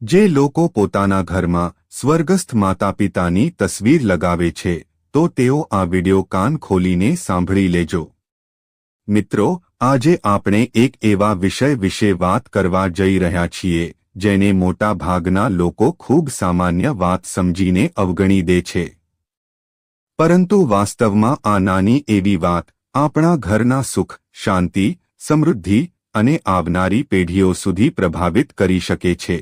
જે લોકો પોતાના ઘરમાં સ્વર્ગસ્થ માતાપિતાની તસવીર લગાવે છે તો તેઓ આ વિડિયો કાન ખોલીને સાંભળી લેજો। મિત્રો, આજે આપણે એક એવા વિષય વિશે વાત કરવા જઈ રહ્યા છીએ જેને મોટા ભાગના લોકો ખૂબ સામાન્ય વાત સમજીને અવગણી દે છે, પરંતુ વાસ્તવમાં આ નાની એવી વાત આપણા ઘરના સુખ, શાંતિ, સમૃદ્ધિ અને આવનારી પેઢીઓ સુધી પ્રભાવિત કરી શકે છે।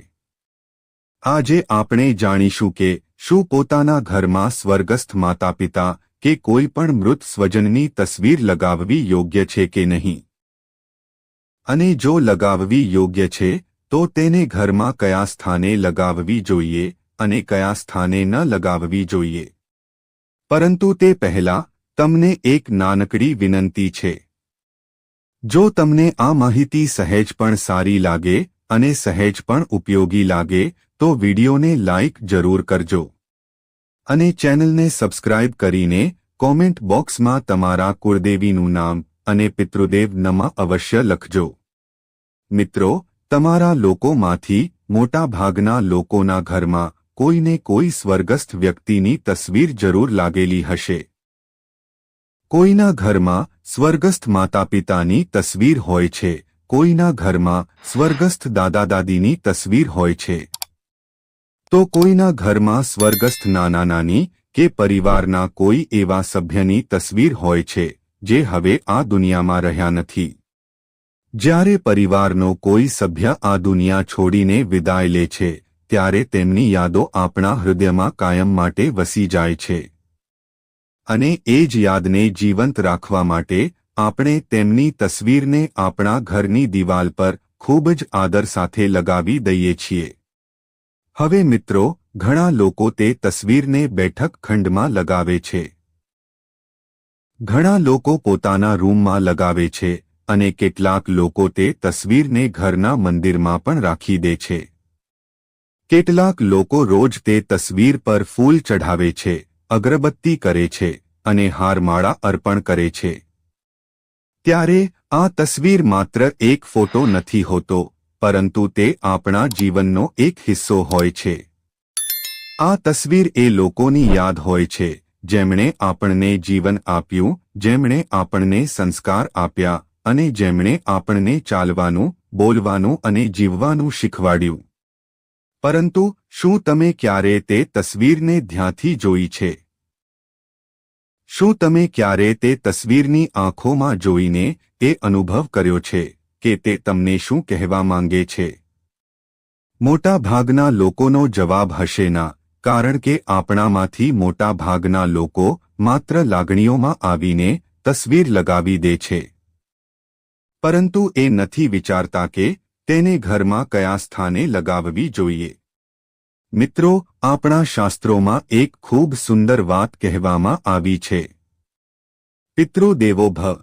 આજે આપણે જાણીશું કે શું પોતાના ઘરમાં સ્વર્ગસ્થ માતાપિતા કે કોઈ પણ મૃત સ્વજનની તસવીર લગાવવી યોગ્ય છે કે નહીં, અને જો લગાવવી યોગ્ય છે તો તેને ઘરમાં કયા સ્થાને લગાવવી જોઈએ અને કયા સ્થાને ન લગાવવી જોઈએ। પરંતુ તે પહેલા તમને એક નાનકડી વિનંતી છે। જો તમને આ માહિતી સહેજ પણ સારી લાગે અને સહેજ પણ ઉપયોગી લાગે તો વિડિયોને લાઇક જરૂર કરજો અને ચેનલને સબસ્ક્રાઇબ કરીને કોમેન્ટ બોક્સમાં તમારા કુળદેવીનું નામ અને પિતૃદેવ નમ અવશ્ય લખજો। મિત્રો, તમારા લોકોમાંથી મોટા ભાગના લોકોના ઘરમાં કોઈને કોઈ સ્વર્ગસ્થ વ્યક્તિની તસવીર જરૂર લાગેલી હશે। કોઈના ઘરમાં સ્વર્ગસ્થ માતાપિતાની તસવીર હોય છે, કોઈના ઘરમાં સ્વર્ગસ્થ દાદા દાદીની તસવીર હોય છે, તો કોઈના ઘરમાં સ્વર્ગસ્થ નાના નાની કે પરિવારના કોઈ એવા સભ્યની તસવીર હોય છે જે હવે આ દુનિયામાં રહ્યા નથી। જ્યારે પરિવારનો કોઈ સભ્ય આ દુનિયા છોડીને વિદાય લે છે ત્યારે તેમની યાદો આપણા હૃદયમાં કાયમ માટે વસી જાય છે, અને એ જ યાદને જીવંત રાખવા માટે આપણે તેમની તસવીરને આપણા ઘરની દિવાલ પર ખૂબ જ આદર સાથે લગાવી દઈએ છીએ। હવે મિત્રો, ઘણા લોકો તે તસવીરને બેઠક ખંડમાં લગાવે છે, ઘણા લોકો પોતાના રૂમમાં લગાવે છે અને કેટલાક લોકો તે તસવીરને ઘરના મંદિરમાં પણ રાખી દે છે। કેટલાક લોકો રોજ તે તસવીર પર ફૂલ ચઢાવે છે, અગરબત્તી કરે છે અને હારમાળા અર્પણ કરે છે। ત્યારે આ તસવીર માત્ર એક ફોટો નથી હોતો, પરંતુ તે આપણા જીવનનો એક હિસ્સો હોય છે। આ તસવીર એ લોકોની યાદ હોય છે જેમણે આપણને જીવન આપ્યું, જેમણે આપણને સંસ્કાર આપ્યા અને જેમણે આપણને ચાલવાનું, બોલવાનું અને જીવવાનું શીખવાડ્યું। પરંતુ શું તમે ક્યારે તે તસવીરને ધ્યાનથી જોઈ છે? શું તમે ક્યારે તે તસવીરની આંખોમાં જોઈને એ અનુભવ કર્યો છે કે તે તમને શું કહેવા માંગે છે? મોટા ભાગના લોકોનો જવાબ હશે ના, કારણ કે આપણામાંથી મોટા ભાગના લોકો માત્ર લાગણીઓમાં આવીને તસવીર લગાવી દે છે, પરંતુ એ નથી વિચારતા કે તેને ઘરમાં કયા સ્થાને લગાવવી જોઈએ। મિત્રો, આપણા શાસ્ત્રોમાં એક ખૂબ સુંદર વાત કહેવામાં આવી છે, પિતૃદેવો ભવ।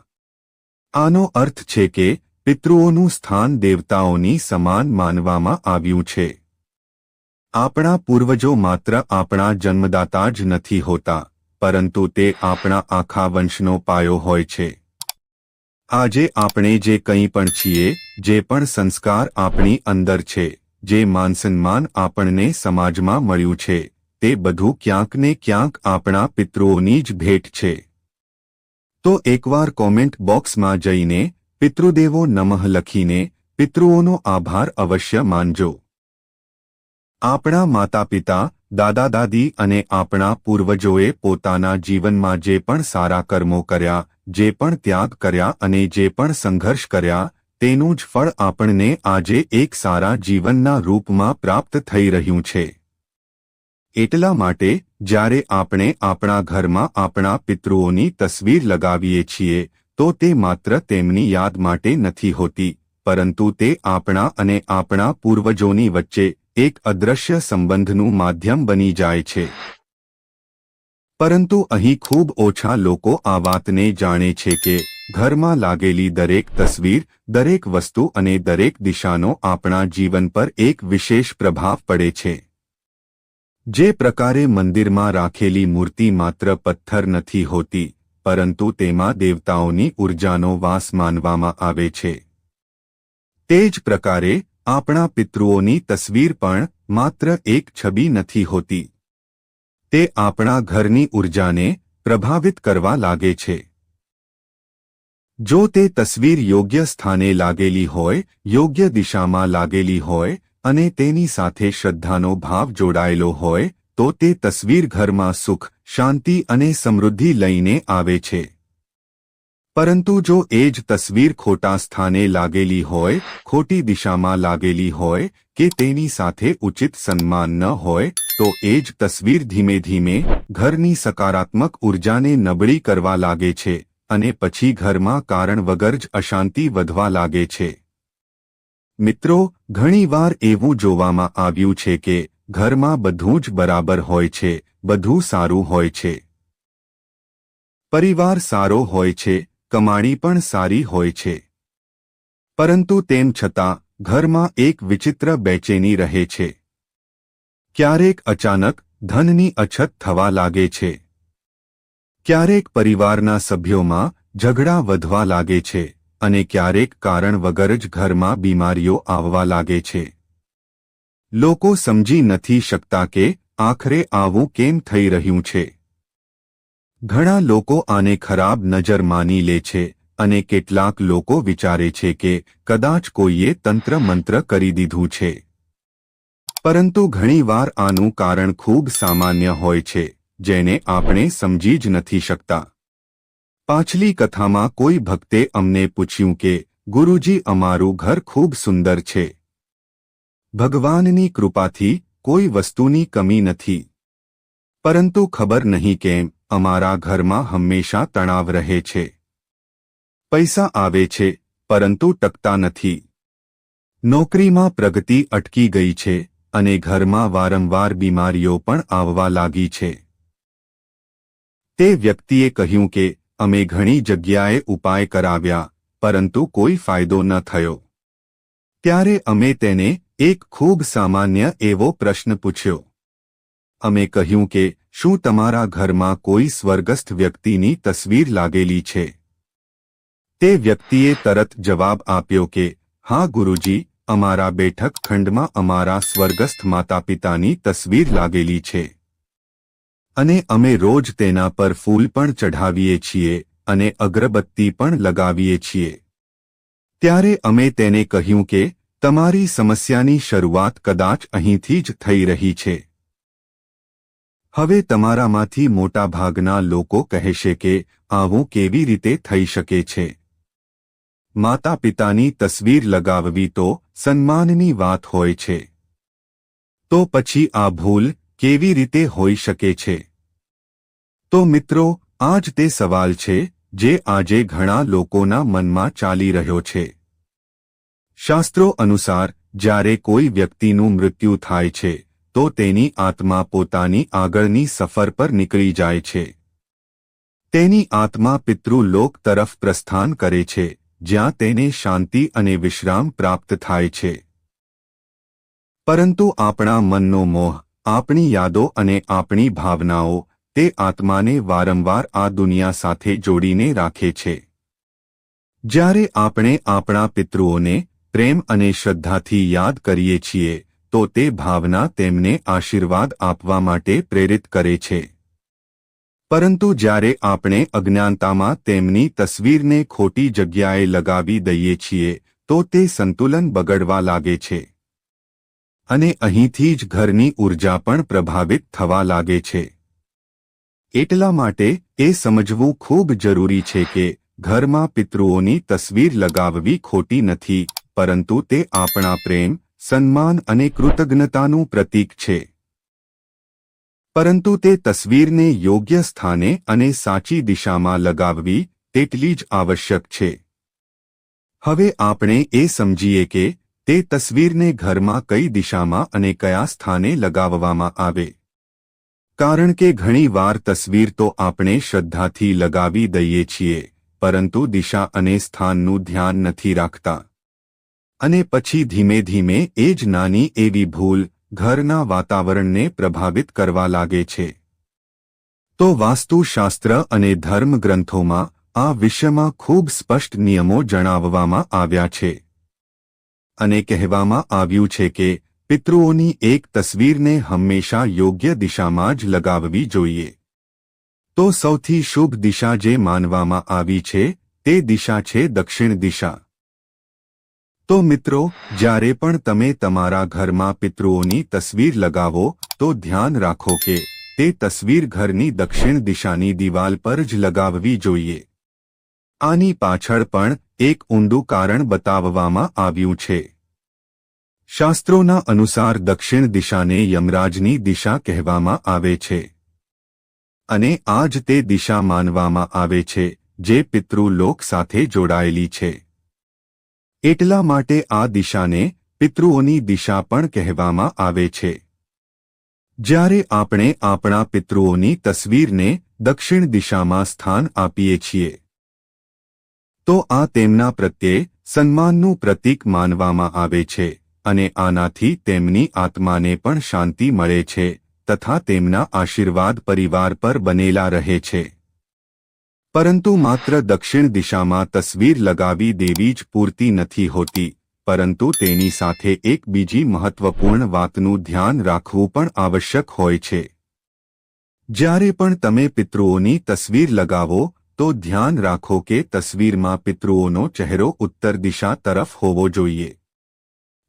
આનો અર્થ છે કે પિતૃઓનું સ્થાન દેવતાઓની સમાન માનવામાં આવ્યું છે। આપણા પૂર્વજો માત્ર આપણા જન્મદાતા જ નથી હોતા, પરંતુ તે આપણા આખા વંશનો પાયો હોય છે। આજે આપણે જે કંઈ પણ છીએ, જે પણ સંસ્કાર આપણી અંદર છે, જે માનસન્માન આપણને સમાજમાં મળ્યું છે, તે બધું ક્યાંક ને ક્યાંક આપણા પિતૃઓની જ ભેટ છે। તો એકવાર કોમેન્ટ બોક્સમાં જઈને પિતૃદેવો નમઃ લખીને પિતૃઓનો આભાર અવશ્ય માનજો। આપણા માતાપિતા, દાદા દાદી અને આપણા પૂર્વજોએ પોતાના જીવનમાં જે પણ સારા કર્મો કર્યા, જે પણ ત્યાગ કર્યા અને જે પણ સંઘર્ષ કર્યા, તેનું જ ફળ આપણને આજે એક સારા જીવનના રૂપમાં પ્રાપ્ત થઈ રહ્યું છે। એટલા માટે જ્યારે આપણે આપણા ઘરમાં આપણા પિતૃઓની તસવીર લગાવીએ છીએ તો તે માત્ર તેમની યાદ માટે નથી હોતી, પરંતુ તે આપણા અને આપણા પૂર્વજોની વચ્ચે એક અદૃશ્ય સંબંધનું માધ્યમ બની જાય છે। પરંતુ અહીં ખૂબ ઓછા લોકો આ વાતને જાણે છે કે ઘરમાં લાગેલી દરેક તસવીર, દરેક વસ્તુ અને દરેક દિશાનો આપણા જીવન પર એક વિશેષ પ્રભાવ પડે છે। જે પ્રકારે મંદિરમાં રાખેલી મૂર્તિ માત્ર પથ્થર નથી હોતી, પરંતુ તેમાં દેવતાઓની ઊર્જાનો વાસ માનવામાં આવે છે, તે જ પ્રકારે આપણા પિતૃઓની તસવીર પણ માત્ર એક છબી નથી હોતી. તે આપણા ઘરની ઉર્જાને પ્રભાવિત કરવા લાગે છે. જો તે તસવીર યોગ્ય સ્થાને લાગેલી હોય, યોગ્ય દિશામાં લાગેલી હોય અને તેની સાથે શ્રદ્ધાનો ભાવ જોડાયેલો હોય, તો તે તસવીર ઘરમાં સુખ, શાંતિ અને સમૃદ્ધિ લઈને આવે છે. પરંતુ જો એ જ તસવીર ખોટા સ્થાને લાગેલી હોય, ખોટી દિશામાં લાગેલી હોય કે તેની સાથે ઉચિત સન્માન ન હોય, તો એ જ તસવીર ધીમે ધીમે ઘરની સકારાત્મક ઉર્જાને નબળી કરવા લાગે છે અને પછી ઘરમાં કારણ વગર જ અશાંતિ વધવા લાગે છે. મિત્રો, ઘણીવાર એવું જોવામાં આવ્યું છે કે ઘરમાં બધું જ બરાબર હોય છે, બધું સારું હોય છે. પરિવાર સારો હોય છે, કમાણી પણ સારી હોય છે. પરંતુ તેમ છતાં ઘરમાં એક વિચિત્ર બેચેની રહે છે. ક્યારેક અચાનક ધનની અછત થવા લાગે છે. ક્યારેક પરિવારના સભ્યોમાં ઝઘડા વધવા લાગે છે અને ક્યારેક કારણ વગર જ ઘરમાં બીમારીઓ આવવા લાગે છે. લોકો સમજી નથી શકતા કે આખરે આવું કેમ થઈ રહ્યું છે. ઘણા લોકો આને ખરાબ નજર માની લે છે અને કેટલાક લોકો વિચારે છે કે કદાચ કોઈએ તંત્ર મંત્ર કરી દીધું છે. પરંતુ ઘણીવાર આનું કારણ ખૂબ સામાન્ય હોય છે, જેને આપણે સમજી જ નથી શકતા. પાછલી કથામાં કોઈ ભક્તે અમને પૂછ્યું કે ગુરુજી, અમારું ઘર ખૂબ સુંદર છે. ભગવાનની કૃપાથી કોઈ વસ્તુની કમી નથી. પરંતુ ખબર નહીં કેમ અમારા ઘરમાં હંમેશા તણાવ રહે છે. પૈસા આવે છે, પરંતુ ટકતા નથી. નોકરીમાં પ્રગતિ અટકી ગઈ છે અને ઘરમાં વારંવાર બીમારીઓ પણ આવવા લાગી છે. તે વ્યક્તિએ કહ્યું કે અમે ઘણી જગ્યાએ ઉપાય કરાવ્યા, પરંતુ કોઈ ફાયદો ન થયો. ત્યારે અમે તેને એક ખૂબ સામાન્ય એવો પ્રશ્ન પૂછ્યો. અમે કહ્યું કે શું તમારા ઘરમાં કોઈ સ્વર્ગસ્થ વ્યક્તિની તસવીર લાગેલી છે? તે વ્યક્તિએ તરત જવાબ આપ્યો કે હા ગુરુજી, અમારા બેઠક ખંડમાં અમારા સ્વર્ગસ્થ માતાપિતાની તસવીર લાગેલી છે અને અમે રોજ તેના પર ફૂલ પણ ચઢાવીએ છીએ અને અગરબત્તી પણ લગાવીએ છીએ. ત્યારે અમે તેને કહ્યું કે તમારી સમસ્યાની શરૂઆત કદાચ અહીંથી જ થઈ રહી છે. હવે તમારામાંથી મોટાભાગના લોકો કહેશે કે આવું કેવી રીતે થઈ શકે છે? માતા-પિતાની તસવીર લગાવવી તો સન્માનની વાત હોય છે. તો પછી આ ભૂલ કેવી રીતે હોઈ શકે છે? તો મિત્રો, આ જ તે સવાલ છે જે આજે ઘણા લોકોના મનમાં ચાલી રહ્યો છે. શાસ્ત્રો અનુસાર જ્યારે કોઈ વ્યક્તિનું મૃત્યુ થાય છે, તો તેની આત્મા પોતાની આગળની સફર પર નીકળી જાય છે. તેની આત્મા પિતૃલોક તરફ પ્રસ્થાન કરે છે, જ્યાં તેને શાંતિ અને વિશ્રામ પ્રાપ્ત થાય છે. પરંતુ આપણા મનનો મોહ, આપણી યાદો અને આપણી ભાવનાઓ તે આત્માને વારંવાર આ દુનિયા સાથે જોડીને રાખે છે. જ્યારે આપણે આપણા પિતૃઓને પ્રેમ અને શ્રદ્ધાથી યાદ કરીએ છીએ, તો તે ભાવના તેમને આશીર્વાદ આપવા માટે પ્રેરિત કરે છે. પરંતુ જ્યારે આપણે અજ્ઞાનતામાં તેમની તસવીરને ખોટી જગ્યાએ લગાવી દઈએ છીએ, તો તે સંતુલન બગડવા લાગે છે. અને અહીંથી જ ઘરની ઉર્જા પણ પ્રભાવિત થવા લાગે છે. એટલા માટે એ સમજવું ખૂબ જરૂરી છે કે ઘરમાં પિતૃઓની તસવીર લગાવવી ખોટી નથી, પરંતુ તે આપણા પ્રેમ, સન્માન અને કૃતજ્ઞતાનું પ્રતીક છે. પરંતુ તે તસવીરને યોગ્ય સ્થાને અને સાચી દિશામાં લગાવવી તેટલી જ આવશ્યક છે. હવે આપણે એ સમજીએ કે તે તસવીરને ઘરમાં કઈ દિશામાં અને કયા સ્થાને લગાવવામાં આવે. કારણ કે ઘણી વાર તસવીર તો આપણે શ્રદ્ધાથી લગાવી દઈએ છીએ, પરંતુ દિશા અને સ્થાનનું ધ્યાન નથી રાખતા. અને પછી ધીમે ધીમે એ જ નાની એવી ભૂલ ઘરના વાતાવરણને પ્રભાવિત કરવા લાગે છે. તો વાસ્તુશાસ્ત્ર અને ધર્મ ગ્રંથોમાં આ વિષયમાં ખૂબ સ્પષ્ટ નિયમો જણાવવામાં આવ્યા છે. અને કહેવામાં આવ્યું છે કે પિતૃઓની એક તસવીરને હંમેશા યોગ્ય દિશામાં જ લગાવવી જોઈએ. તો સૌથી શુભ દિશા જે માનવામાં આવી છે તે દિશા છે દક્ષિણ દિશા. તો મિત્રો, જ્યારે પણ તમે તમારા ઘરમાં પિતૃઓની તસવીર લગાવો તો ધ્યાન રાખો કે તે તસવીર ઘરની દક્ષિણ દિશાની દિવાલ પર જ લગાવવી જોઈએ. આની પાછળ પણ એક ઊંડું કારણ બતાવવામાં આવ્યું છે. શાસ્ત્રોના અનુસાર દક્ષિણ દિશાને યમરાજની દિશા કહેવામાં આવે છે અને આ જ તે દિશા માનવામાં આવે છે જે પિતૃલોક સાથે જોડાયેલી છે. એટલા માટે આ દિશાને પિતૃઓની દિશા પણ કહેવામાં આવે છે. જ્યારે આપણે આપણા પિતૃઓની તસવીરને દક્ષિણ દિશામાં સ્થાન આપીએ છીએ તો આ તેમના પ્રત્યે સન્માનનું પ્રતીક માનવામાં આવે છે અને આનાથી તેમની આત્માને પણ શાંતિ મળે છે તથા તેમના આશીર્વાદ પરિવાર પર બનેલા રહે છે. પરંતુ માત્ર દક્ષિણ દિશામાં તસવીર લગાવી દેવી જ પૂરતી નથી હોતી, પરંતુ તેની સાથે એક બીજી મહત્વપૂર્ણ વાતનું ધ્યાન રાખવું પણ આવશ્યક હોય છે. જ્યારે પણ તમે પિતૃઓની તસવીર લગાવો તો ધ્યાન રાખો કે તસવીરમાં પિતૃઓનો ચહેરો ઉત્તર દિશા તરફ હોવો જોઈએ.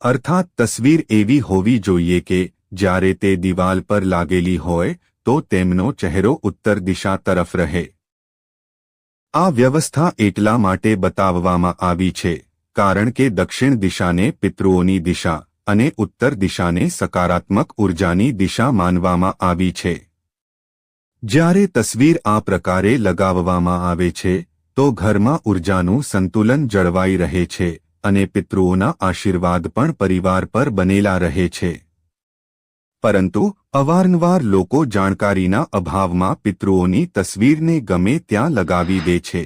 અર્થાત તસવીર એવી હોવી જોઈએ કે જ્યારે તે દિવાલ પર લાગેલી હોય તો તેમનો ચહેરો ઉત્તર દિશા તરફ રહે. આ વ્યવસ્થા એટલા માટે બતાવવામાં આવી છે કારણ કે દક્ષિણ દિશાને પિતૃઓની દિશા અને ઉત્તર દિશાને સકારાત્મક ઉર્જાની દિશા માનવામાં આવી છે. જ્યારે તસવીર આ પ્રકારે લગાવવામાં આવે છે તો ઘરમાં ઉર્જાનું સંતુલન જળવાઈ રહે છે અને પિતૃઓના આશીર્વાદ પણ પરિવાર પર બનેલા રહે છે. પરંતુ અવારનવાર લોકો જાણકારીના અભાવમાં પિતૃઓની તસવીરને ગમે ત્યાં લગાવી દે છે.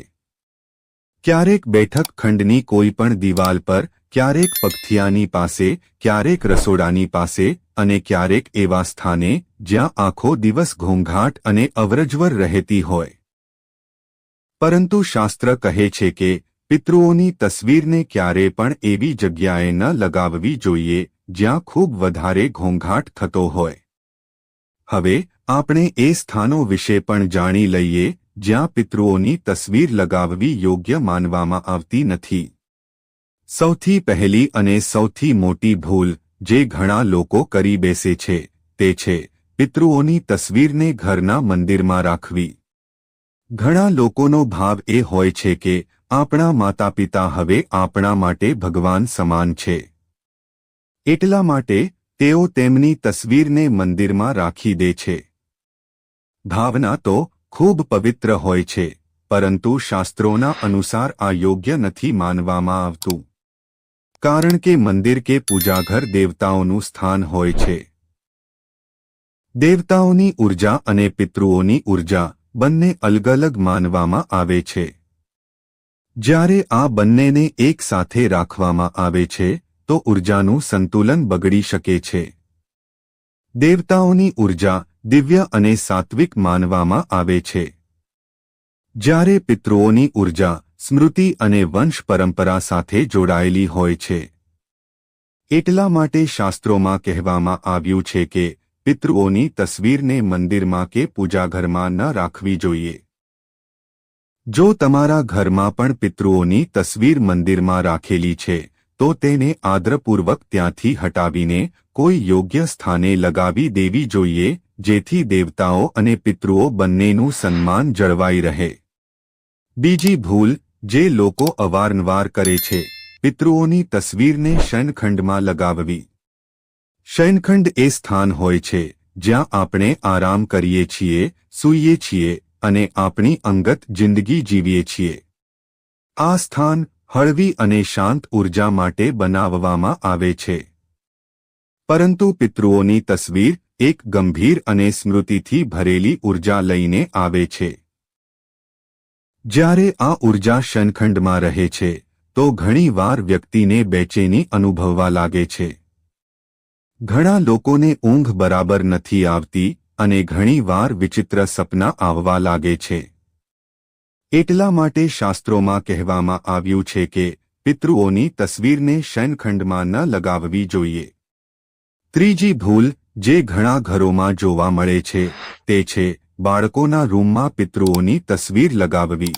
ક્યારેક બેઠક ખંડની કોઈ પણ દિવાલ પર, ક્યારેક પગથિયાની પાસે, ક્યારેક રસોડાની પાસે અને ક્યારેક એવા સ્થાને જ્યાં આખો દિવસ ઘોંઘાટ અને અવરજવર રહેતી હોય. પરંતુ શાસ્ત્ર કહે છે કે પિતૃઓની તસવીરને ક્યારે પણ એવી જગ્યાએ ન લગાવવી જોઈએ જ્યાં ખૂબ વધારે ઘોંઘાટ થતો હોય. હવે આપણે એ સ્થાનો વિશે પણ જાણી લઈએ જ્યાં પિતૃઓની તસવીર લગાવવી યોગ્ય માનવામાં આવતી નથી. સૌથી પહેલી અને સૌથી મોટી ભૂલ જે ઘણા લોકો કરી બેસે છે તે છે પિતૃઓની તસવીરને ઘરના મંદિરમાં રાખવી. ઘણા લોકોનો ભાવ એ હોય છે કે આપણા માતાપિતા હવે આપણા માટે ભગવાન સમાન છે. એટલા માટે તેઓ તેમની તસવીરને મંદિરમાં રાખી દે છે. ભાવના તો ખૂબ પવિત્ર હોય છે, પરંતુ શાસ્ત્રોના અનુસાર આ યોગ્ય નથી માનવામાં આવતું. કારણ કે મંદિર કે પૂજાઘર દેવતાઓનું સ્થાન હોય છે. દેવતાઓની ઉર્જા અને પિતૃઓની ઉર્જા બંને અલગ અલગ માનવામાં આવે છે. જ્યારે આ બંનેને એક સાથે રાખવામાં આવે છે તો ઉર્જાનું સંતુલન બગડી શકે છે. દેવતાઓની ઉર્જા દિવ્ય અને સાત્વિક માનવામાં આવે છે, જ્યારે પિતૃઓની ઉર્જા સ્મૃતિ અને વંશ પરંપરા સાથે જોડાયેલી હોય છે. એટલા માટે શાસ્ત્રોમાં કહેવામાં આવ્યું છે કે પિતૃઓની તસવીરને મંદિરમાં કે પૂજાઘરમાં ન રાખવી જોઈએ. જો તમારા ઘરમાં પણ પિતૃઓની તસવીર મંદિરમાં રાખેલી છે તો તેને આદરપૂર્વક ત્યાંથી હટાવીને કોઈ યોગ્ય સ્થાને લગાવી દેવી જોઈએ જેથી દેવતાઓ અને પિતૃઓ બંનેનું સન્માન જળવાઈ રહે. બીજી ભૂલ જે લોકો અવારનવાર કરે છે, પિતૃઓની તસવીરને શયનખંડમાં લગાવવી. શયનખંડ એ સ્થાન હોય છે જ્યાં આપણે આરામ કરીએ છીએ, સૂઈએ છીએ અને આપણી અંગત જિંદગી જીવીએ છીએ. આ સ્થાન હળવી અને શાંત ઉર્જા માટે બનાવવામાં આવે છે. પરંતુ પિતૃઓની તસવીર એક ગંભીર અને સ્મૃતિથી ભરેલી ઉર્જા લઈને આવે છે. જ્યારે આ ઉર્જા શયનખંડમાં રહે છે તો ઘણીવાર વ્યક્તિને બેચેની અનુભવવા લાગે છે. ઘણા લોકોને ઊંઘ બરાબર નથી આવતી અને ઘણીવાર વિચિત્ર સપના આવવા લાગે છે. એટલા માટે શાસ્ત્રોમાં કહેવામાં આવ્યું છે કે પિતૃઓની તસવીરને શયનખંડમાં ન લગાવવી જોઈએ. ત્રીજી ભૂલ જે ઘણા ઘરોમાં જોવા મળે છે તે છે બાળકોના રૂમમાં પિતૃઓની તસવીર લગાવવી.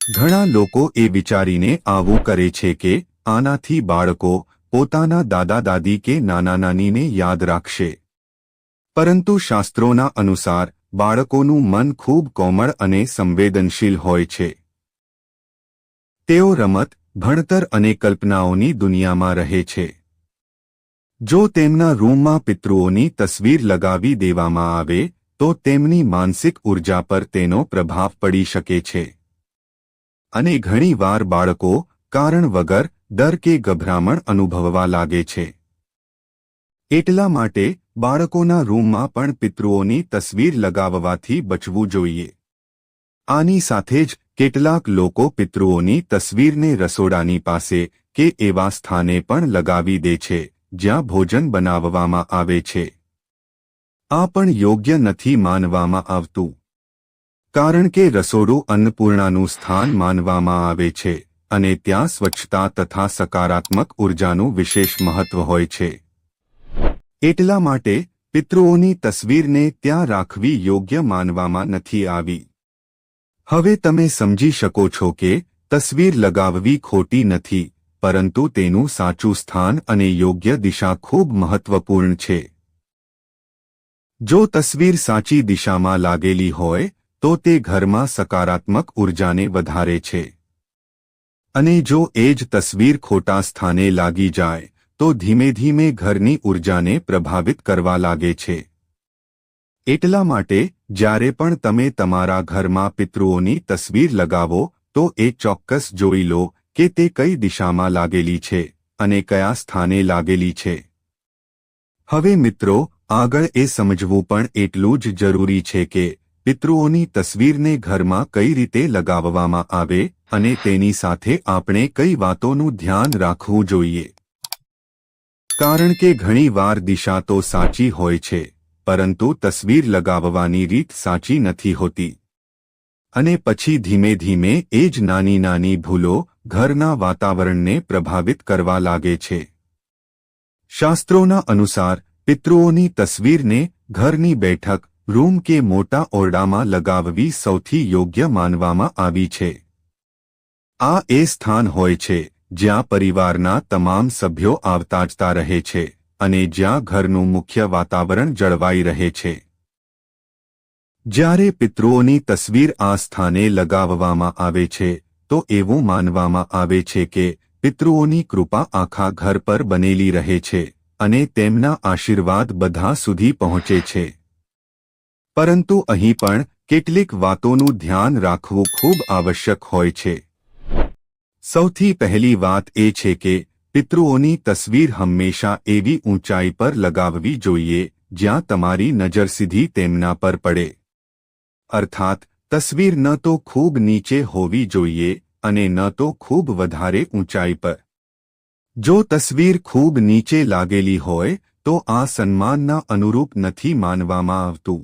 ઘણા લોકો એ વિચારીને આવું કરે છે કે આનાથી બાળકો પોતાના દાદા દાદી કે નાના નાનીને યાદ રાખશે. પરંતુ શાસ્ત્રોના અનુસાર બાળકોનું મન ખૂબ કોમળ અને સંવેદનશીલ હોય છે. તેઓ રમત, ભણતર અને કલ્પનાઓની દુનિયામાં રહે છે. જો તેમના રૂમમાં પિતૃઓની તસવીર લગાવી દેવામાં આવે તો તેમની માનસિક ઉર્જા પર તેનો પ્રભાવ પડી શકે છે. અને ઘણી વાર બાળકો કારણ વગર ડર કે ગભરામણ અનુભવવા લાગે છે. એટલા માટે બાળકોના રૂમમાં પણ પિતૃઓની તસવીર લગાવવાથી બચવું જોઈએ. આની સાથે જ કેટલાક લોકો પિતૃઓની તસવીરને રસોડાની પાસે કે એવા સ્થાને પણ લગાવી દે છે જ્યાં ભોજન બનાવવામાં આવે છે. આ પણ યોગ્ય નથી માનવામાં આવતું. કારણ કે રસોડું અન્નપૂર્ણાનું સ્થાન માનવામાં આવે છે અને ત્યાં સ્વચ્છતા તથા સકારાત્મક ઉર્જાનું વિશેષ મહત્વ હોય છે. એટલા માટે પિતૃઓની તસવીરને ત્યાં રાખવી યોગ્ય માનવામાં નથી આવી. હવે તમે સમજી શકો છો કે તસવીર લગાવવી ખોટી નથી, પરંતુ તેનું સાચું સ્થાન અને યોગ્ય દિશા ખૂબ મહત્વપૂર્ણ છે. જો તસવીર સાચી દિશામાં લાગેલી હોય તો તે ઘરમાં સકારાત્મક ઉર્જાને વધારે છે. અને જો એ જ તસવીર ખોટા સ્થાને લાગી જાય તો ધીમે ધીમે ઘરની ઉર્જાને પ્રભાવિત કરવા લાગે છે. એટલા માટે જ્યારે પણ તમે તમારા ઘરમાં પિતૃઓની તસવીર લગાવો તો એ ચોક્કસ જોઈ લો કે તે કઈ દિશામાં લાગેલી છે અને કયા સ્થાને લાગેલી છે. હવે મિત્રો, આગળ એ સમજવું પણ એટલું જ જરૂરી છે કે પિતૃઓની તસવીરને ઘરમાં કઈ રીતે લગાવવામાં આવે અને તેની સાથે આપણે કઈ વાતોનું ધ્યાન રાખવું જોઈએ. કારણ કે ઘણી વાર દિશા તો સાચી હોય છે, પરંતુ તસવીર લગાવવાની રીત સાચી નથી હોતી. અને પછી ધીમે ધીમે એ જ નાની નાની ભૂલો ઘરના વાતાવરણને પ્રભાવિત કરવા લાગે છે. શાસ્ત્રોના અનુસાર પિતૃઓની તસવીરને ઘરની બેઠક, રૂમ કે મોટા ઓરડામાં લગાવવી સૌથી યોગ્ય માનવામાં આવી છે. આ એ સ્થાન હોય છે જ્યાં પરિવારના તમામ સભ્યો આવતા રહે છે અને જ્યાં ઘરનું મુખ્ય વાતાવરણ જળવાઈ રહે છે. જ્યારે પિતૃઓની તસવીર આ સ્થાને લગાવવામાં આવે છે તો એવું માનવામાં આવે છે કે પિતૃઓની કૃપા આખા ઘર પર બનેલી રહે છે અને તેમના આશીર્વાદ બધા સુધી પહોંચે છે. પરંતુ અહીં પણ કેટલીક વાતોનું ધ્યાન રાખવું ખૂબ આવશ્યક હોય છે. સૌથી પહેલી વાત એ છે કે પિતૃઓની તસવીર હંમેશા એવી ઊંચાઈ પર લગાવવી જોઈએ જ્યાં તમારી નજર સીધી તેમના પર પડે. અર્થાત તસવીર ન તો ખૂબ નીચે હોવી જોઈએ અને ન તો ખૂબ વધારે ઊંચાઈ પર. જો તસવીર ખૂબ નીચે લાગેલી હોય તો આ સન્માનના અનુરૂપ નથી માનવામાં આવતું.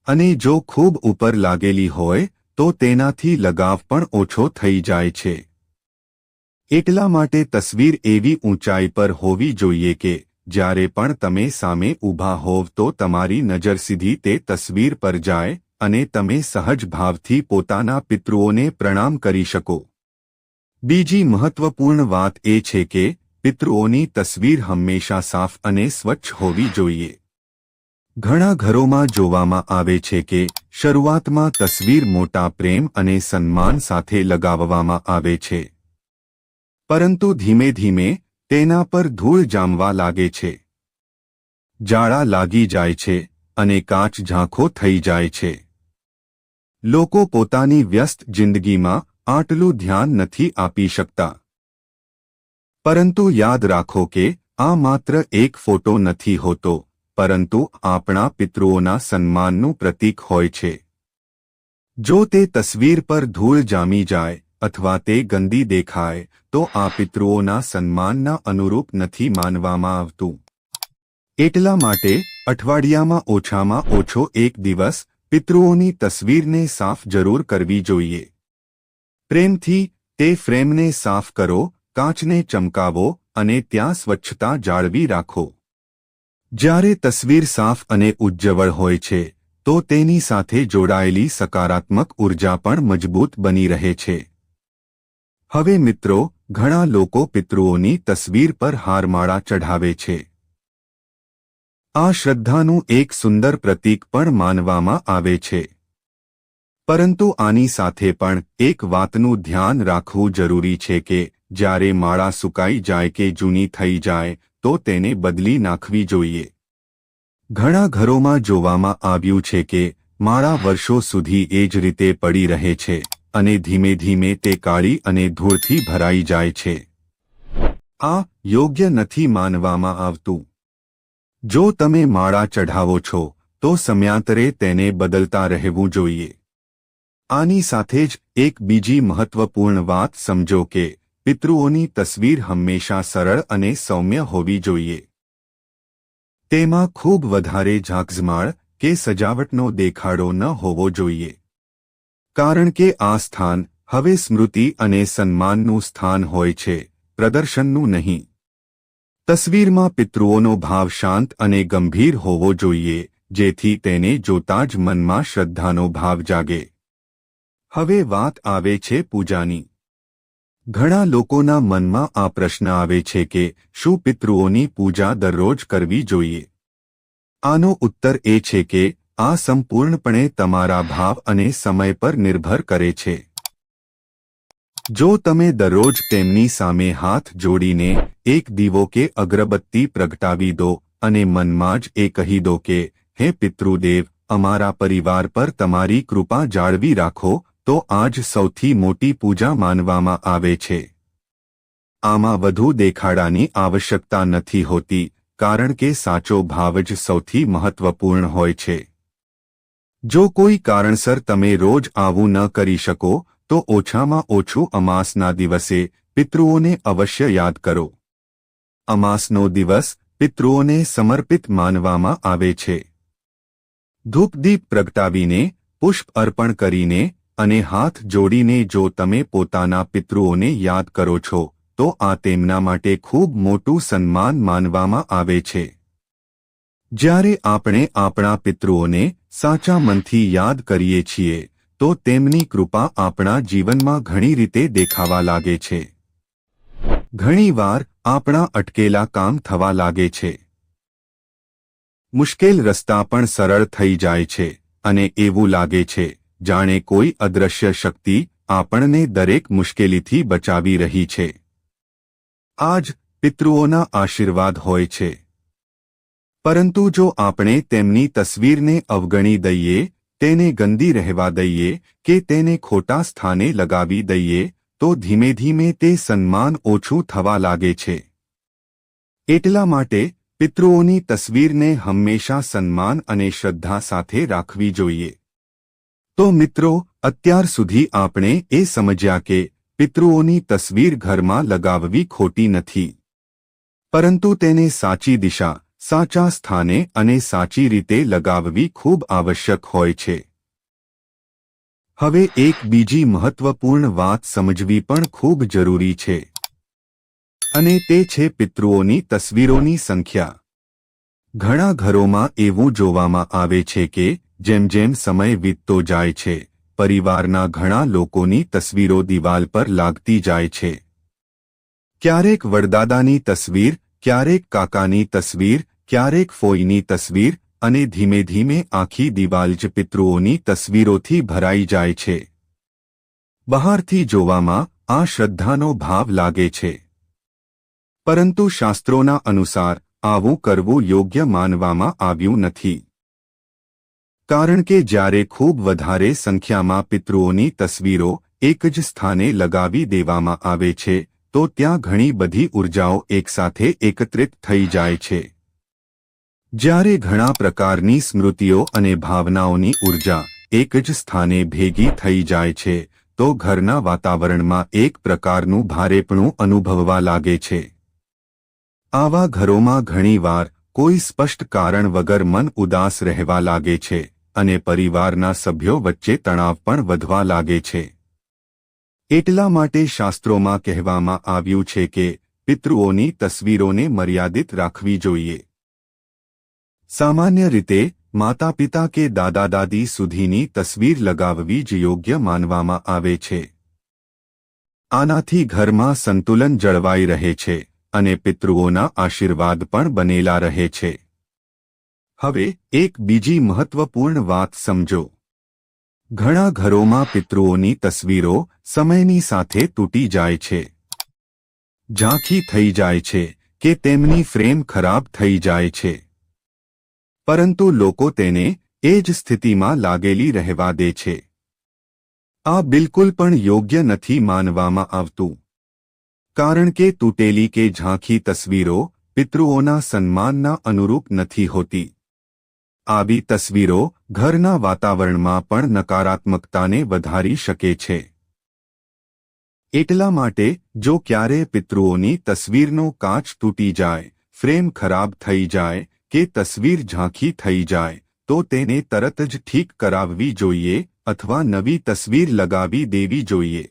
અને જો ખૂબ ઉપર લાગેલી હોય તો તેનાથી લગાવ પણ ઓછો થઈ જાય છે. એટલા માટે તસવીર એવી ઊંચાઈ પર હોવી જોઈએ કે જ્યારે પણ તમે સામે ઊભા હોવ તો તમારી નજર સીધી તે તસવીર પર જાય અને તમે સહજ ભાવથી પોતાના પિતૃઓને પ્રણામ કરી શકો. બીજી મહત્વપૂર્ણ વાત એ છે કે પિતૃઓની તસવીર હંમેશા સાફ અને સ્વચ્છ હોવી જોઈએ. ઘણા ઘરોમાં જોવામાં આવે છે કે શરૂઆતમાં તસવીર મોટા પ્રેમ અને સન્માન સાથે લગાવવામાં આવે છે. પરંતુ ધીમે ધીમે તેના પર ધૂળ જામવા લાગે છે. જાળા લાગી જાય છે અને કાચ ઝાંખો થઈ જાય છે. લોકો પોતાની વ્યસ્ત જિંદગીમાં આટલું ધ્યાન નથી આપી શકતા. પરંતુ યાદ રાખો કે આ માત્ર એક ફોટો નથી હોતો, પરંતુ આપણા પિતૃઓના સન્માનનું પ્રતીક હોય છે. જો તે તસવીર પર ધૂળ જામી જાય અથવા તે ગંદી દેખાય તો આ પિતૃઓના સન્માનના અનુરૂપ નથી માનવામાં આવતું. એટલા માટે અઠવાડિયામાં ઓછામાં ઓછો એક દિવસ પિતૃઓની તસવીરને સાફ જરૂર કરવી જોઈએ. પ્રેમથી તે ફ્રેમને સાફ કરો, કાચને ચમકાવો અને ત્યાં સ્વચ્છતા જાળવી રાખો. જ્યારે તસવીર સાફ અને ઉજ્જવળ હોય છે તો તેની સાથે જોડાયેલી સકારાત્મક ઉર્જા પણ મજબૂત બની રહે છે. હવે મિત્રો, ઘણા લોકો પિતૃઓની તસવીર પર હારમાળા ચઢાવે છે. આ શ્રદ્ધાનું એક સુંદર પ્રતીક પણ માનવામાં આવે છે. પરંતુ આની સાથે પણ એક વાતનું ધ્યાન રાખવું જરૂરી છે કે જ્યારે માળા સુકાઈ જાય કે જૂની થઈ જાય તો તેને બદલી નાખવી જોઈએ. ઘણા ઘરોમાં જોવામાં આવ્યું છે કે માળા વર્ષો સુધી એ જ રીતે પડી રહે છે અને ધીમે ધીમે તે કાળી અને ધૂળથી ભરાઈ જાય છે. આ યોગ્ય નથી માનવામાં આવતું. જો તમે માળા ચઢાવો છો તો સમયાંતરે તેને બદલતા રહેવું જોઈએ. આની સાથે જ એક બીજી મહત્વપૂર્ણ વાત સમજો કે પિતૃઓની તસવીર હંમેશા સરળ અને સૌમ્ય હોવી જોઈએ. તેમાં ખૂબ વધારે ઝાકઝમાળ કે સજાવટનો દેખાડો ન હોવો જોઈએ. કારણ કે આ સ્થાન હવે સ્મૃતિ અને સન્માનનું સ્થાન હોય છે, પ્રદર્શનનું નહીં. તસવીરમાં પિતૃઓનો ભાવ શાંત અને ગંભીર હોવો જોઈએ, જેથી તેને જોતા જ મનમાં શ્રદ્ધાનો ભાવ જાગે. હવે વાત આવે છે પૂજાની. ઘણા લોકોના મનમાં આ પ્રશ્ન આવે છે કે શું પિતૃઓની પૂજા દરરોજ કરવી જોઈએ? આનો ઉત્તર એ છે કે આ સંપૂર્ણપણે તમારા ભાવ અને સમય પર નિર્ભર કરે છે. જો તમે દરરોજ તેમની સામે હાથ જોડીને એક દીવો કે અગરબત્તી પ્રગટાવી દો અને મનમાં જ એ કહી દો કે હે પિતૃદેવ, અમારા પરિવાર પર તમારી કૃપા જાળવી રાખો, તો આ જ સૌથી મોટી પૂજા માનવામાં આવે છે. આમાં વધુ દેખાડાની આવશ્યકતા નથી હોતી, કારણ કે સાચો ભાવ જ સૌથી મહત્વપૂર્ણ હોય છે. જો કોઈ કારણસર તમે રોજ આવું ન કરી શકો તો ઓછામાં ઓછું અમાસના દિવસે પિતૃઓને અવશ્ય યાદ કરો. અમાસનો દિવસ પિતૃઓને સમર્પિત માનવામાં આવે છે. ધૂપદીપ પ્રગટાવીને, પુષ્પ અર્પણ કરીને અને હાથ જોડીને જો તમે પોતાના પિતૃઓને યાદ કરો છો તો આ તેમના માટે ખૂબ મોટું સન્માન માનવામાં આવે છે. જ્યારે આપણે આપણા પિતૃઓને સાચા મનથી યાદ કરીએ છીએ તો તેમની કૃપા આપણા જીવનમાં ઘણી રીતે દેખાવા લાગે છે. ઘણીવાર આપણા અટકેલા કામ થવા લાગે છે. મુશ્કેલ રસ્તા પણ સરળ થઈ જાય છે અને એવું લાગે છે જાણે કોઈ અદૃશ્ય શક્તિ આપણને દરેક મુશ્કેલીથી બચાવી રહી છે. આ જ પિતૃઓના આશીર્વાદ હોય છે. પરંતુ જો આપણે તેમની તસવીરને અવગણી દઈએ, તેને ગંદી રહેવા દઈએ કે તેને ખોટા સ્થાને લગાવી દઈએ તો ધીમે ધીમે તે સન્માન ઓછું થવા લાગે છે. એટલા માટે પિતૃઓની તસવીરને હંમેશા સન્માન અને શ્રદ્ધા સાથે રાખવી જોઈએ. તો મિત્રો, અત્યાર સુધી આપણે એ સમજ્યા કે પિતૃઓની તસવીર ઘરમાં લગાવવી ખોટી નથી, પરંતુ તેને સાચી દિશા, સાચા સ્થાને અને સાચી રીતે લગાવવી ખૂબ આવશ્યક હોય છે. હવે એક બીજી મહત્વપૂર્ણ વાત સમજવી પણ ખૂબ જરૂરી છે, અને તે છે પિતૃઓની તસવીરોની સંખ્યા. ઘણા ઘરોમાં એવું જોવામાં આવે છે કે જેમ જેમ સમય વીતતો જાય છે, પરિવારના ઘણા લોકોની તસવીરો દિવાલ પર લાગતી જાય છે. ક્યારેક વડદાદાની તસવીર, ક્યારેક કાકાની તસવીર, ક્યારેક ફોઈની તસવીર અને ધીમે ધીમે આખી દિવાલ જ પિતૃઓની તસવીરોથી ભરાઈ જાય છે. બહારથી જોવામાં આ શ્રદ્ધાનો ભાવ લાગે છે, પરંતુ શાસ્ત્રોના અનુસાર આવું કરવું યોગ્ય માનવામાં આવ્યું નથી. કારણ કે જ્યારે ખૂબ વધારે સંખ્યામાં પિતૃઓની તસવીરો એક જ સ્થાને લગાવી દેવામાં આવે છે તો ત્યાં ઘણી બધી ઉર્જાઓ એકસાથે એકત્રિત થઈ જાય છે. જ્યારે ઘણા પ્રકારની સ્મૃતિઓ અને ભાવનાઓની ઉર્જા એક જ સ્થાને ભેગી થઈ જાય છે તો ઘરના વાતાવરણમાં એક પ્રકારનું ભારેપણું અનુભવવા લાગે છે. આવા ઘરોમાં ઘણીવાર કોઈ સ્પષ્ટ કારણ વગર મન ઉદાસ રહેવા લાગે છે અને પરિવારના સભ્યો વચ્ચે તણાવ પણ વધવા લાગે છે. એટલા માટે શાસ્ત્રોમાં કહેવામાં આવ્યું છે કે પિતૃઓની તસવીરોને મર્યાદિત રાખવી જોઈએ. સામાન્ય રીતે માતાપિતા કે દાદા-દાદી સુધીની તસવીર લગાવવી જ યોગ્ય માનવામાં આવે છે. આનાથી ઘરમાં સંતુલન જળવાઈ રહે છે અને પિતૃઓના આશીર્વાદ પણ બનેલા રહે છે. હવે એક બીજી મહત્વપૂર્ણ વાત સમજો. ઘણા ઘરોમાં પિતૃઓની તસવીરો સમયની સાથે તૂટી જાય છે, ઝાંખી થઈ જાય છે કે તેમની ફ્રેમ ખરાબ થઈ જાય છે. પરંતુ લોકો તેને એ જ સ્થિતિમાં લાગેલી રહેવા દે છે. આ બિલકુલ પણ યોગ્ય નથી માનવામાં આવતું, કારણ કે તૂટેલી કે ઝાંખી તસવીરો પિતૃઓના સન્માનના અનુરૂપ નથી હોતી. આવી તસવીરો ઘરના વાતાવરણમાં પણ નકારાત્મકતાને વધારી શકે છે. એટલા માટે જો ક્યારે પિતૃઓની તસવીરનો કાચ તૂટી જાય, ફ્રેમ ખરાબ થઈ જાય કે તસવીર ઝાંખી થઈ જાય તો તેને તરત જ ઠીક કરાવવી જોઈએ અથવા નવી તસવીર લગાવી દેવી જોઈએ.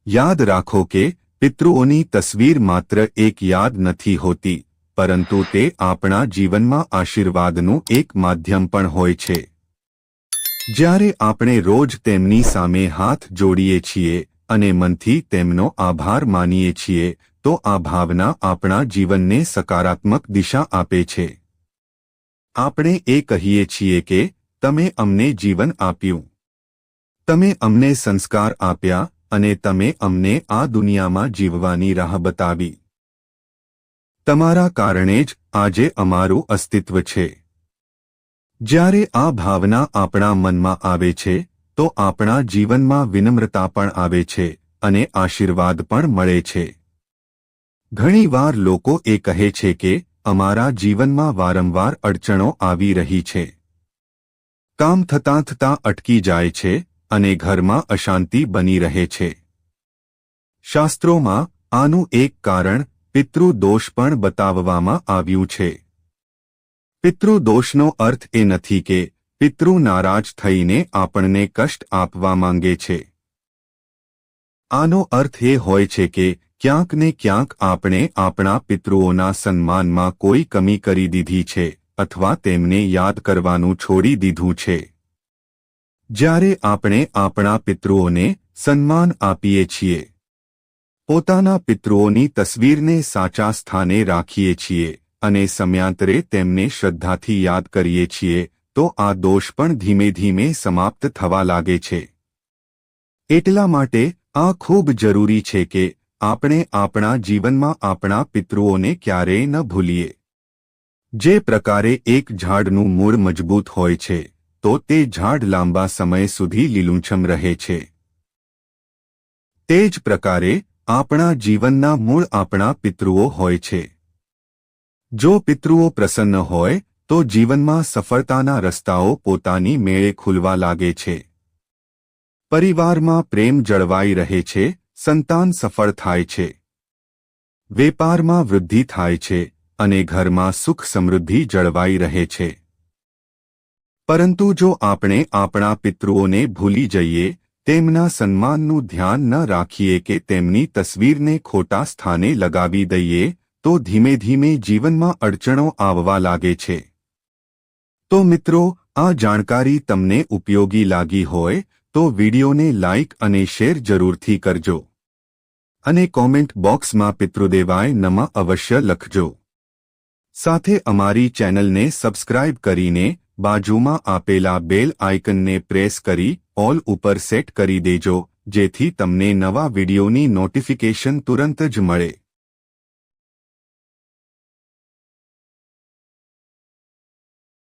યાદ રાખો કે પિતૃઓની તસવીર માત્ર એક યાદ નથી હોતી, પરંતુ તે આપણા જીવનમાં આશીર્વાદનું એક માધ્યમ પણ હોય છે. જ્યારે આપણે રોજ તેમની સામે હાથ જોડીએ છીએ અને મનથી તેમનો આભાર માનીએ છીએ તો આ ભાવના આપણા જીવનને સકારાત્મક દિશા આપે છે. આપણે એ કહીએ છીએ કે તમે અમને જીવન આપ્યું, તમે અમને સંસ્કાર આપ્યા અને તમે અમને આ દુનિયામાં જીવવાની રાહ બતાવી. તમારા કારણે જ આજે અમારું અસ્તિત્વ છે. જ્યારે આ ભાવના આપણા મનમાં આવે છે તો આપણા જીવનમાં વિનમ્રતા પણ આવે છે અને આશીર્વાદ પણ મળે છે. ઘણીવાર લોકો એ કહે છે કે અમારા જીવનમાં વારંવાર અડચણો આવી રહી છે. કામ થતાં અટકી જાય છે અને ઘરમાં અશાંતિ બની રહે છે. શાસ્ત્રોમાં આનું એક કારણ પિતૃદોષ પણ બતાવવામાં આવ્યું છે. પિતૃદોષનો અર્થ એ નથી કે પિતૃ નારાજ થઈને આપણને કષ્ટ આપવા માંગે છે. આનો અર્થ એ હોય છે કે ક્યાંક ને ક્યાંક આપણે આપણા પિતૃઓના સન્માનમાં કોઈ કમી કરી દીધી છે અથવા તેમને યાદ કરવાનું છોડી દીધું છે. જ્યારે આપણે આપણા પિતૃઓને સન્માન આપીએ છીએ, પોતાના પિતૃઓની તસવીરને સાચા સ્થાને રાખીએ છીએ અને સમયાંતરે તેમને શ્રદ્ધાથી યાદ કરીએ છીએ તો આ દોષ પણ ધીમે ધીમે સમાપ્ત થવા લાગે છે. એટલા માટે આ ખૂબ જરૂરી છે કે આપણે આપણા જીવનમાં આપણા પિતૃઓને ક્યારેય ન ભૂલીએ. જે પ્રકારે એક ઝાડનું મૂળ મજબૂત હોય છે તો તે ઝાડ લાંબા સમય સુધી લીલુંછમ રહે છે. તે જ પ્રકારે આપણા જીવનના મૂળ આપણા પિતૃઓ હોય છે. જો પિતૃઓ પ્રસન્ન હોય તો જીવનમાં સફળતાના રસ્તાઓ પોતાની મેળે ખુલવા લાગે છે. પરિવારમાં પ્રેમ જળવાઈ રહે છે, સંતાન સફળ થાય છે, વેપારમાં વૃદ્ધિ થાય છે અને ઘરમાં સુખ સમૃદ્ધિ જળવાઈ રહે છે. પરંતુ જો આપણે આપણા પિતૃઓને ભૂલી જઈએ, તેમના સન્માનનું ધ્યાન ન રાખીએ કે તેમની તસવીરને ખોટા સ્થાને લગાવી દઈએ તો ધીમે ધીમે જીવનમાં અડચણો આવવા લાગે છે. તો મિત્રો, આ જાણકારી તમને ઉપયોગી લાગી હોય તો વિડીયોને લાઇક અને શેર જરૂરથી કરજો અને કોમેન્ટ બોક્સમાં પિતૃદેવાય નમઃ અવશ્ય લખજો. સાથે અમારી ચેનલને સબસ્ક્રાઇબ કરીને બાજુમાં આપેલા બેલ આઇકનને પ્રેસ કરી ઓલ ઉપર સેટ કરી દેજો, જેથી તમને નવા વિડીયોની નોટિફિકેશન તુરંત જ મળે.